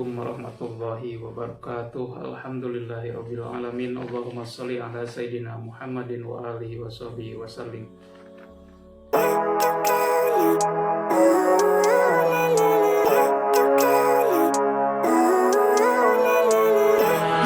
Assalamualaikum warahmatullahi wabarakatuh. Alhamdulillahirabbil alamin. Allahumma shalli ala sayyidina Muhammadin wa alihi washabihi wasallim.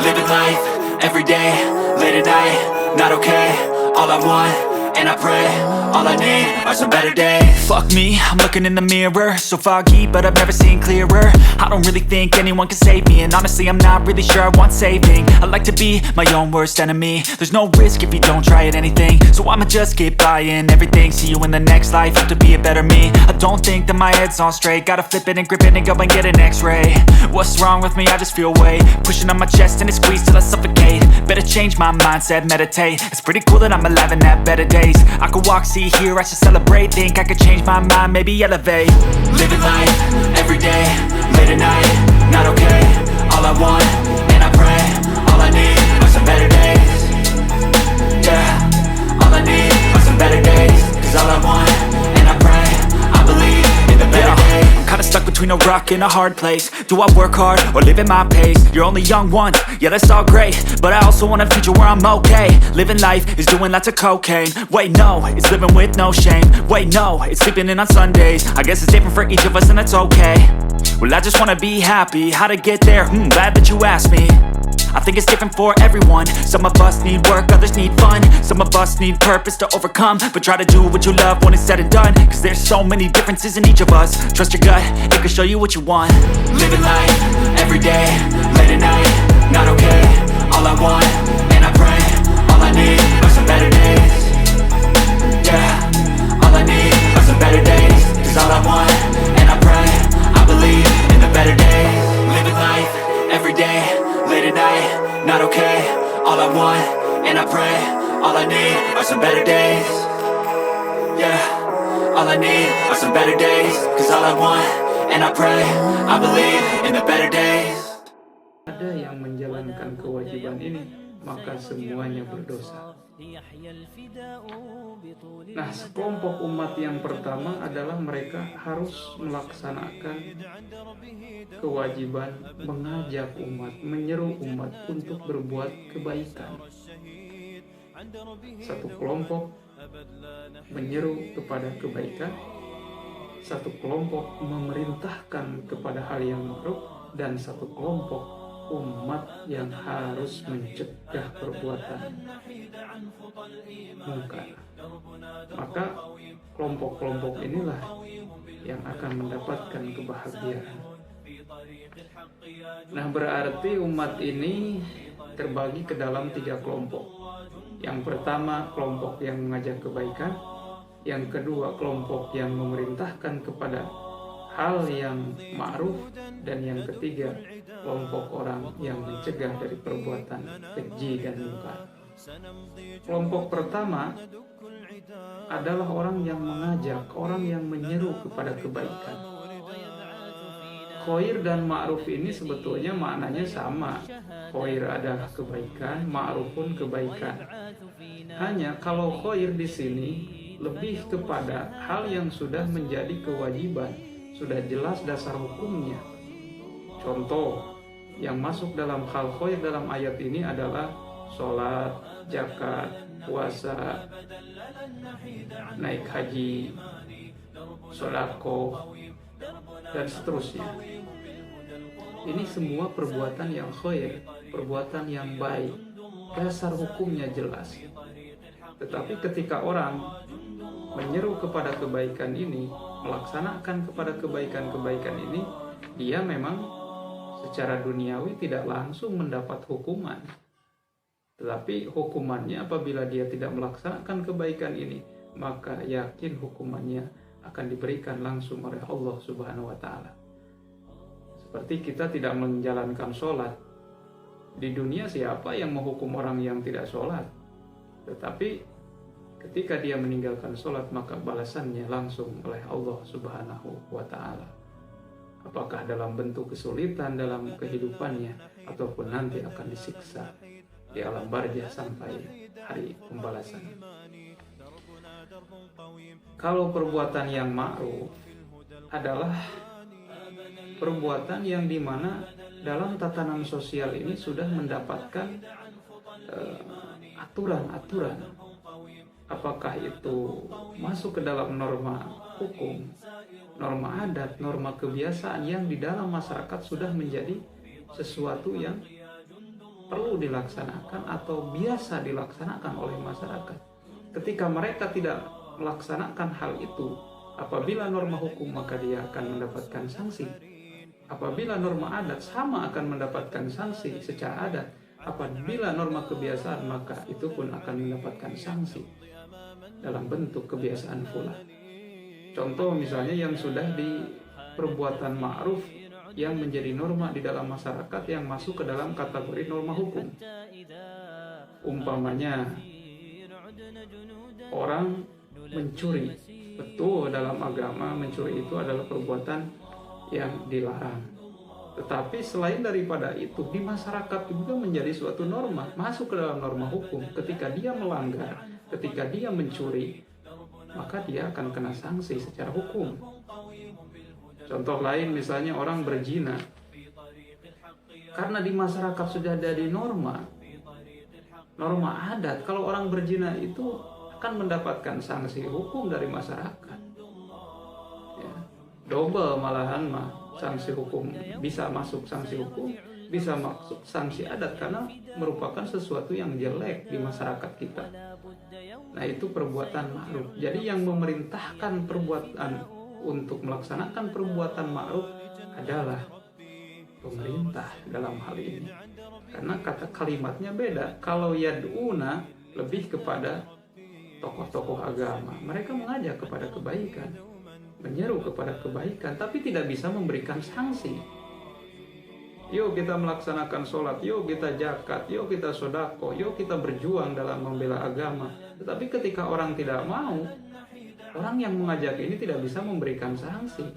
Living life every day, late at night, not okay. All I want, and I pray, all I need are some better days. Fuck me, I'm looking in the mirror, so foggy, but I've never seen clearer. I don't really think anyone can save me, and honestly I'm not really sure I want saving. I like to be my own worst enemy. There's no risk if you don't try at anything, so I'ma just keep buying everything. See you in the next life, have to be a better me. I don't think that my head's on straight, gotta flip it and grip it and go and get an x-ray. What's wrong with me? I just feel weight pushing on my chest and it squeezes till I suffocate. Better change my mindset, meditate. It's pretty cool that I'm alive and have better days. I could walk, see, hear, I should celebrate. Think I could change my mind, maybe elevate. Living life, every day, late at night, not okay. All I want, and I pray, all I need are some better days. Yeah, all I need are some better days. Cause all I want, and I pray, I believe in the better days. I'm kinda stuck between a rock and a hard place. Do I work hard or live at my pace? You're only young once, yeah that's all great, but I also want a future where I'm okay. Living life is doing lots of cocaine. Wait no, it's living with no shame. Wait no, it's sleeping in on Sundays. I guess it's different for each of us and that's okay. Well I just wanna be happy, how to get there? Glad that you asked me. I think it's different for everyone. Some of us need work, others need fun. Some of us need purpose to overcome. But try to do what you love when it's said and done. Cause there's so many differences in each of us. Trust your gut, it can show you what you want. Living life, every day, late at night, not okay. All I want, and I pray, all I need are some better days. Yeah, all I need are some better days. Cause all I want, and I pray, I believe in the better days. Living life, every day, late at night, not okay. All I want, and I pray, all I need are some better days. Yeah, all I need are some better days. Cause all I want, and I pray, I believe in the better days. Ada yang menjalankan kewajiban ini, maka semuanya berdosa. Nah, sekelompok umat yang pertama adalah mereka harus melaksanakan kewajiban mengajak umat, menyeru umat untuk berbuat kebaikan. Satu kelompok menyeru kepada kebaikan, satu kelompok memerintahkan kepada hal yang ma'ruf, dan satu kelompok umat yang harus mencegah perbuatan mungkar. Maka kelompok-kelompok inilah yang akan mendapatkan kebahagiaan. Nah, berarti umat ini terbagi ke dalam 3 kelompok. Yang pertama, kelompok yang mengajak kebaikan. Yang kedua, kelompok yang memerintahkan kepada hal yang ma'ruf. Dan yang ketiga, kelompok orang yang mencegah dari perbuatan keji dan mungkar. Kelompok pertama adalah orang yang mengajak, orang yang menyeru kepada kebaikan. Khair dan ma'ruf ini sebetulnya maknanya sama. Khair adalah kebaikan, ma'ruf pun kebaikan. Hanya kalau khair di sini lebih kepada hal yang sudah menjadi kewajiban, sudah jelas dasar hukumnya. Contoh yang masuk dalam hal khair dalam ayat ini adalah sholat, zakat, puasa, naik haji, sedekah, dan seterusnya. Ini semua perbuatan yang khair, perbuatan yang baik, dasar hukumnya jelas. Tetapi ketika orang menyeru kepada kebaikan ini, melaksanakan kepada kebaikan-kebaikan ini, dia memang secara duniawi tidak langsung mendapat hukuman. Tetapi hukumannya apabila dia tidak melaksanakan kebaikan ini, maka yakin hukumannya akan diberikan langsung oleh Allah Subhanahu wa Ta'ala. Seperti kita tidak menjalankan sholat. Di dunia siapa yang menghukum orang yang tidak sholat? Tetapi ketika dia meninggalkan sholat, maka balasannya langsung oleh Allah Subhanahu wa Ta'ala. Apakah dalam bentuk kesulitan dalam kehidupannya, ataupun nanti akan disiksa di alam barzah sampai hari pembalasan. Kalau perbuatan yang ma'ruf adalah perbuatan yang dimana dalam tatanan sosial ini sudah mendapatkan aturan-aturan, apakah itu masuk ke dalam norma hukum, norma adat, norma kebiasaan yang di dalam masyarakat sudah menjadi sesuatu yang perlu dilaksanakan atau biasa dilaksanakan oleh masyarakat. Ketika mereka tidak melaksanakan hal itu, apabila norma hukum maka dia akan mendapatkan sanksi. Apabila norma adat sama akan mendapatkan sanksi secara adat. Apabila norma kebiasaan maka itu pun akan mendapatkan sanksi dalam bentuk kebiasaan pula. Contoh misalnya yang sudah di perbuatan ma'ruf yang menjadi norma di dalam masyarakat yang masuk ke dalam kategori norma hukum. Umpamanya orang mencuri. Betul, dalam agama mencuri itu adalah perbuatan yang dilarang. Tetapi selain daripada itu, di masyarakat juga menjadi suatu norma, masuk ke dalam norma hukum. Ketika dia melanggar, ketika dia mencuri, maka dia akan kena sanksi secara hukum. Contoh lain misalnya orang berzina. Karena di masyarakat sudah ada norma adat, kalau orang berzina itu akan mendapatkan sanksi hukum dari masyarakat. Ya, double malahan sanksi hukum, bisa masuk sanksi hukum, bisa masuk sanksi adat karena merupakan sesuatu yang jelek di masyarakat kita. Nah, itu perbuatan ma'ruf. Jadi yang memerintahkan perbuatan untuk melaksanakan perbuatan ma'ruf adalah pemerintah dalam hal ini. Karena kata kalimatnya beda. Kalau yad'una lebih kepada tokoh-tokoh agama. Mereka mengajak kepada kebaikan, menyeru kepada kebaikan, tapi tidak bisa memberikan sanksi. Yuk kita melaksanakan sholat, yuk kita zakat, yuk kita sodako, yuk kita berjuang dalam membela agama. Tetapi ketika orang tidak mau, orang yang mengajak ini tidak bisa memberikan sanksi.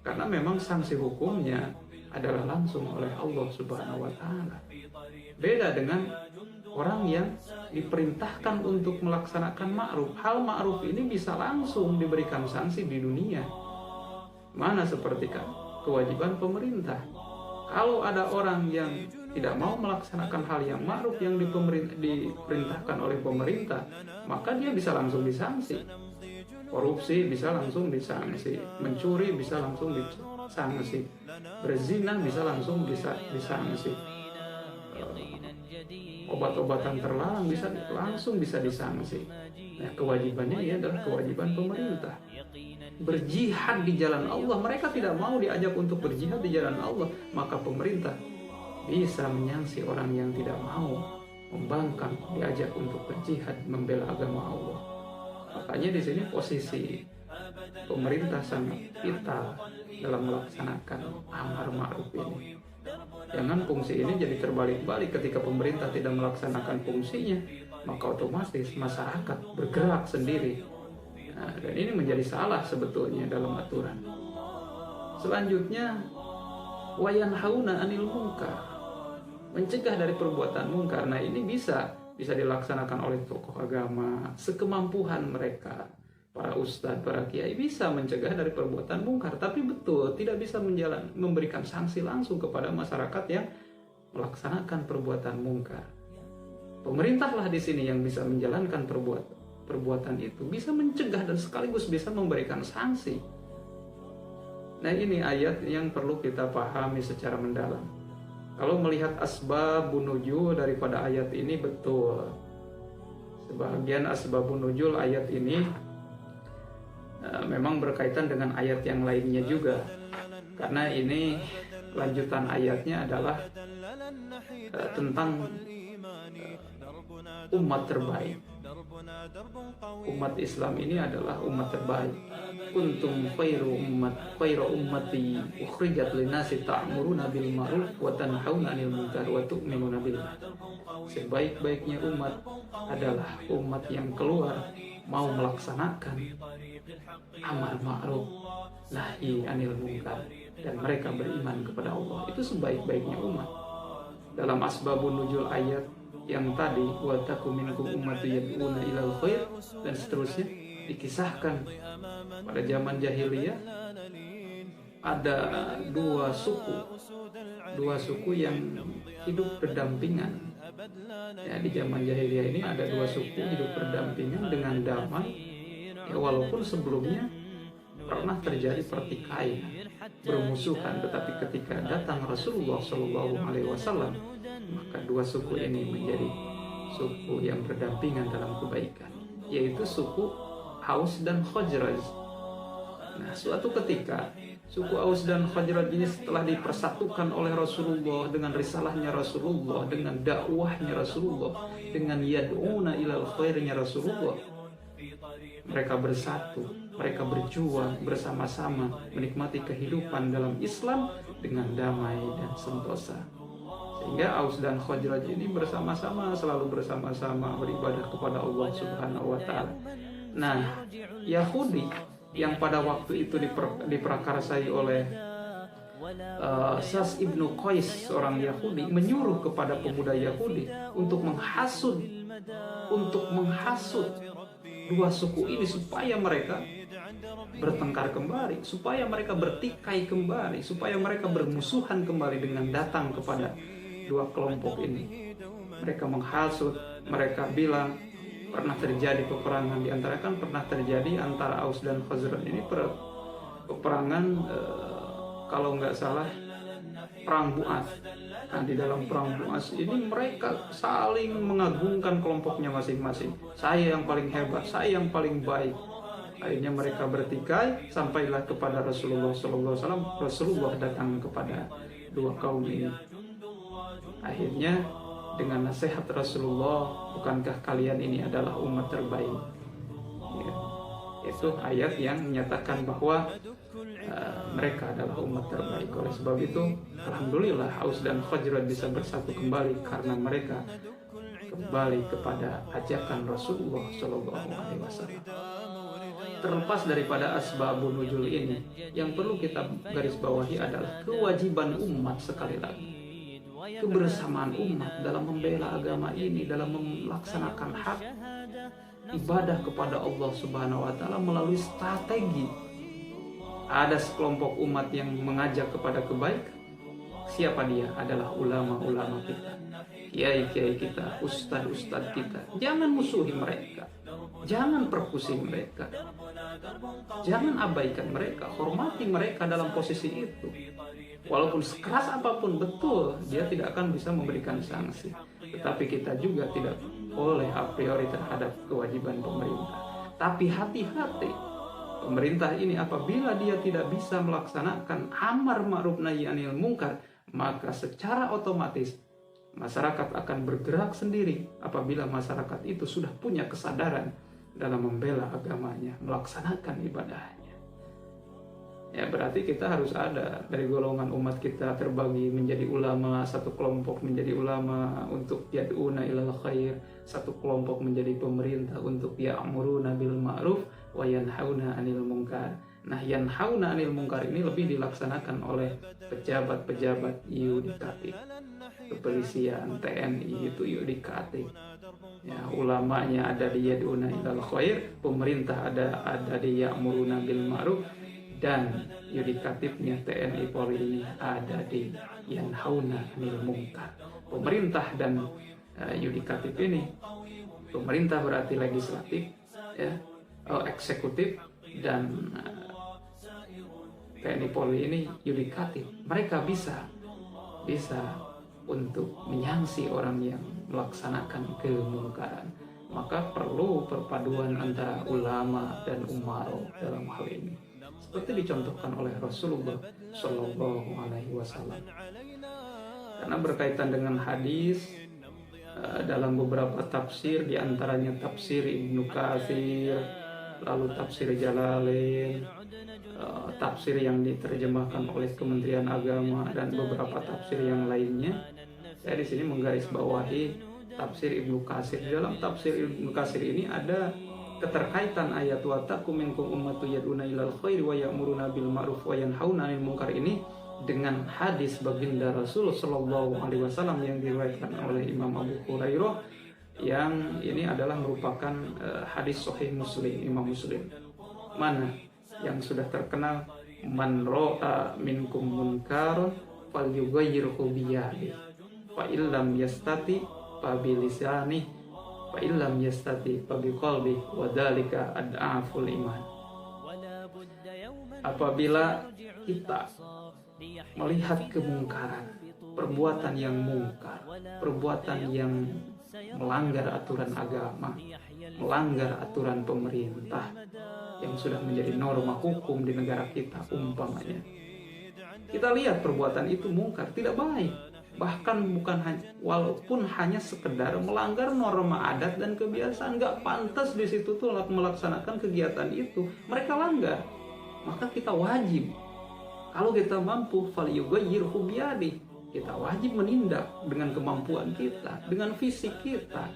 Karena memang sanksi hukumnya adalah langsung oleh Allah Subhanahu wa Ta'ala. Beda dengan orang yang diperintahkan untuk melaksanakan ma'ruf. Hal ma'ruf ini bisa langsung diberikan sanksi di dunia. Mana seperti kewajiban pemerintah. Kalau ada orang yang tidak mau melaksanakan hal yang ma'ruf yang diperintahkan oleh pemerintah, maka dia bisa langsung disanksi. Korupsi bisa langsung disanksi, mencuri bisa langsung disanksi, berzina bisa langsung disanksi, obat-obatan terlarang langsung bisa disanksi. Nah, kewajibannya ini adalah kewajiban pemerintah. Berjihad di jalan Allah, mereka tidak mau diajak untuk berjihad di jalan Allah, maka pemerintah bisa menyangsi orang yang tidak mau membangkang diajak untuk berjihad membela agama Allah. Makanya di sini posisi pemerintah sangat vital dalam melaksanakan amar ma'ruf ini. Jangan fungsi ini jadi terbalik-balik. Ketika pemerintah tidak melaksanakan fungsinya, maka otomatis masyarakat bergerak sendiri. Nah, dan ini menjadi salah sebetulnya dalam aturan. Selanjutnya, wayanhauna 'anil munkar, mencegah dari perbuatan mungkar. Nah, ini bisa dilaksanakan oleh tokoh agama sekemampuan mereka. Para ustadz, para kiai bisa mencegah dari perbuatan mungkar, tapi betul tidak bisa memberikan sanksi langsung kepada masyarakat yang melaksanakan perbuatan mungkar. Pemerintahlah di sini yang bisa menjalankan perbuatan itu, bisa mencegah dan sekaligus bisa memberikan sanksi. Nah, ini ayat yang perlu kita pahami secara mendalam. Kalau melihat asbabun nuzul daripada ayat ini, betul sebagian asbabun nuzul ayat ini memang berkaitan dengan ayat yang lainnya juga, karena ini lanjutan ayatnya adalah tentang umat terbaik. Umat Islam ini adalah umat terbaik. Kuntum khairu ummati ukhrijat linnasi ta'muruna bil ma'ruf wa tanhauna 'anil munkar wa tu'minuna billah. Sebaik-baiknya umat adalah umat yang keluar mau melaksanakan amar ma'ruf nahi 'anil munkar dan mereka beriman kepada Allah. Itu sebaik-baiknya umat. Dalam asbabun nuzul ayat yang tadi, wa takum minkum ummati yad'una ilal khair, dan seterusnya, dikisahkan pada zaman jahiliyah ada dua suku yang hidup berdampingan. Ya, di zaman jahiliyah ini ada dua suku hidup berdampingan dengan damai. Ya, walaupun sebelumnya pernah terjadi pertikaian, bermusuhan, tetapi ketika datang Rasulullah Shallallahu Alaihi Wasallam, maka dua suku ini menjadi suku yang berdampingan dalam kebaikan, yaitu suku Aus dan Khazraj. Nah, suatu ketika suku Aus dan Khazraj ini setelah dipersatukan oleh Rasulullah dengan risalahnya Rasulullah, dengan dakwahnya Rasulullah, dengan yad'una ilal khairnya Rasulullah, mereka bersatu, mereka berjuang bersama-sama menikmati kehidupan dalam Islam dengan damai dan sentosa. Sehingga Aus dan Khazraj ini bersama-sama, selalu bersama-sama beribadah kepada Allah Subhanahu wa Ta'ala. Nah, Yahudi yang pada waktu itu diprakarsai oleh Sas ibnu Qais, seorang Yahudi, menyuruh kepada pemuda Yahudi untuk menghasut dua suku ini supaya mereka bertengkar kembali, supaya mereka bertikai kembali, supaya mereka bermusuhan kembali dengan datang kepada dua kelompok ini. Mereka menghasut, mereka bilang pernah terjadi peperangan di antara, kan pernah terjadi antara Aus dan Khazraj ini peperangan kalau nggak salah perang Bu'ats. Nah, di dalam perang Bu'ats ini mereka saling mengagungkan kelompoknya masing-masing. Saya yang paling hebat, saya yang paling baik. Akhirnya mereka bertikai, sampailah kepada Rasulullah SAW. Rasulullah datang kepada dua kaum ini. Akhirnya dengan nasihat Rasulullah, bukankah kalian ini adalah umat terbaik? Ya, itu ayat yang menyatakan bahwa mereka adalah umat terbaik. Oleh sebab itu, alhamdulillah Aus dan Khazraj bisa bersatu kembali karena mereka kembali kepada ajakan Rasulullah Shallallahu Alaihi Wasallam. Terlepas daripada asbabun nuzul ini, yang perlu kita garis bawahi adalah kewajiban umat, sekali lagi, kebersamaan umat dalam membela agama ini, dalam melaksanakan hak ibadah kepada Allah Subhanahu wa Ta'ala melalui strategi. Ada sekelompok umat yang mengajak kepada kebaikan. Siapa dia? Adalah ulama-ulama kita, kiai-kiai kita, ustadz-ustadz kita. Jangan musuhi mereka, jangan persekusi mereka, jangan abaikan mereka, hormati mereka dalam posisi itu. Walaupun sekeras apapun, betul, dia tidak akan bisa memberikan sanksi. Tetapi kita juga tidak boleh a priori terhadap kewajiban pemerintah. Tapi hati-hati, pemerintah ini apabila dia tidak bisa melaksanakan amar ma'ruf nahi anil munkar, maka secara otomatis masyarakat akan bergerak sendiri apabila masyarakat itu sudah punya kesadaran dalam membela agamanya, melaksanakan ibadahnya. Ya, berarti kita harus ada dari golongan umat kita terbagi menjadi ulama, satu kelompok menjadi ulama untuk yad'una ilal khair, satu kelompok menjadi pemerintah untuk ya'muruna bil ma'ruf wa yanhauna 'anil munkar. Nah, yanhauna 'anil munkar ini lebih dilaksanakan oleh pejabat-pejabat yudikatif, kepolisian, TNI itu yudikatif. Ya, ulamanya ada di yad'una ilal khair, pemerintah ada di ya'muruna bil ma'ruf, dan yudikatifnya TNI Polri ini ada di yanhauna 'anil munkar. Pemerintah dan yudikatif ini, pemerintah berarti legislatif, ya, eksekutif, dan TNI Polri ini yudikatif. Mereka bisa untuk menyangsi orang yang melaksanakan kemungkaran. Maka perlu perpaduan antara ulama dan umaro dalam hal ini, seperti dicontohkan oleh Rasulullah Shallallahu Alaihi Wasallam. Karena berkaitan dengan hadis, dalam beberapa tafsir, diantaranya tafsir Ibnu Katsir, lalu tafsir Jalalain, tafsir yang diterjemahkan oleh Kementerian Agama, dan beberapa tafsir yang lainnya. Saya di sini menggarisbawahi tafsir Ibnu Katsir. Di dalam tafsir Ibnu Katsir ini ada keterkaitan ayat wa takum minkum ummatu yad'una ilal khairi wa ya'muruna bil ma'ruf wa yanhauna 'anil munkar ini dengan hadis baginda Rasul sallallahu alaihi wasallam yang diriwayatkan oleh Imam Abu Hurairah, yang ini adalah merupakan hadis sahih Muslim, Imam Muslim. Mana yang sudah terkenal man ra'a minkum munkaran falyughayyirhu biyadihi fa illam yastati fa bilisanihi fa illam yastati fa biqalbihi wa dzalika ad'aful iman. Apabila kita melihat kemungkaran, perbuatan yang mungkar, perbuatan yang melanggar aturan agama, melanggar aturan pemerintah yang sudah menjadi norma hukum di negara kita umpamanya, kita lihat perbuatan itu mungkar, tidak baik, bahkan walaupun hanya sekedar melanggar norma adat dan kebiasaan, nggak pantas di situ tuh melaksanakan kegiatan itu, mereka langgar, maka kita wajib, kalau kita mampu, falyughayyirhu biyadihi, kita wajib menindak dengan kemampuan kita, dengan fisik kita,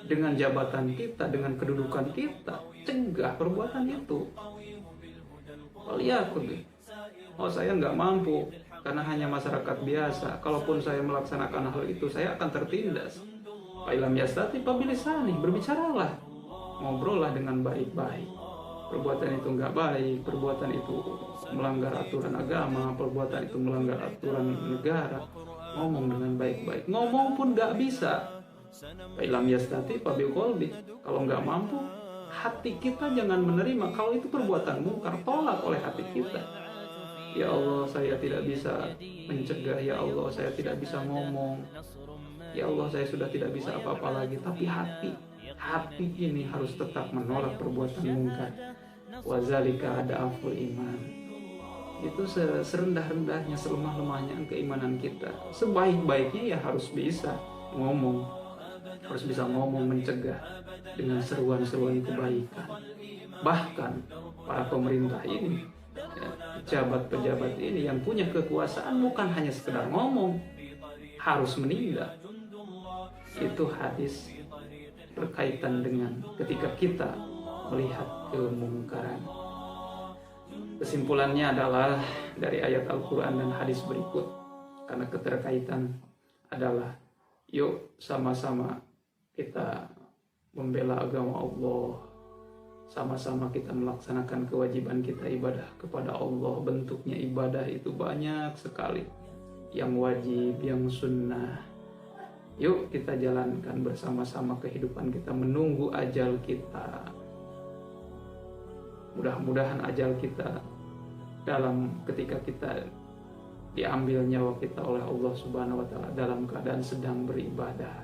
dengan jabatan kita, dengan kedudukan kita, cegah perbuatan itu. Oh, saya nggak mampu karena hanya masyarakat biasa. Kalaupun saya melaksanakan hal itu, saya akan tertindas. Fa'ilam yastati fabilisani, berbicaralah, ngobrollah dengan baik-baik. Perbuatan itu nggak baik, perbuatan itu melanggar aturan agama, perbuatan itu melanggar aturan negara, ngomong dengan baik-baik. Ngomong pun nggak bisa. Fa'ilam yastati fabiqalbi, kalau nggak mampu, hati kita jangan menerima. Kalau itu perbuatan mungkar, tolak oleh hati kita. Ya Allah, saya tidak bisa mencegah. Ya Allah, saya tidak bisa ngomong. Ya Allah, saya sudah tidak bisa apa-apa lagi. Tapi hati ini harus tetap menolak perbuatan mungkar. Wa dzalika ad'aful iman. Itu serendah-rendahnya, selemah-lemahnya keimanan kita. Sebaik-baiknya ya harus bisa ngomong, harus bisa ngomong, mencegah dengan seruan-seruan kebaikan. Bahkan para pemerintah ini, pejabat-pejabat ini yang punya kekuasaan bukan hanya sekedar ngomong, harus menindak. Itu hadis berkaitan dengan ketika kita melihat kemungkaran. Kesimpulannya adalah dari ayat Al-Quran dan hadis berikut, karena keterkaitan adalah yuk sama-sama kita membela agama Allah, sama-sama kita melaksanakan kewajiban kita ibadah kepada Allah. Bentuknya ibadah itu banyak sekali, yang wajib, yang sunnah. Yuk kita jalankan bersama-sama kehidupan kita menunggu ajal kita. Mudah-mudahan ajal kita ketika kita diambil nyawa kita oleh Allah Subhanahu wa Ta'ala dalam keadaan sedang beribadah,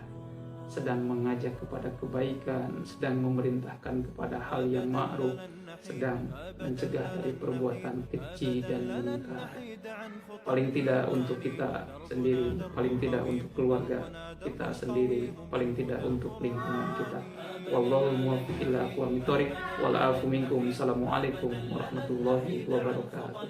sedang mengajak kepada kebaikan, sedang memerintahkan kepada hal yang ma'ruf, sedang mencegah dari perbuatan keji dan munkar. Paling tidak untuk kita sendiri, paling tidak untuk keluarga kita sendiri, paling tidak untuk lingkungan kita. Wallahu muwaffiq ila aqwamit thoriq wal afu minkum. Assalamualaikum warahmatullahi wabarakatuh.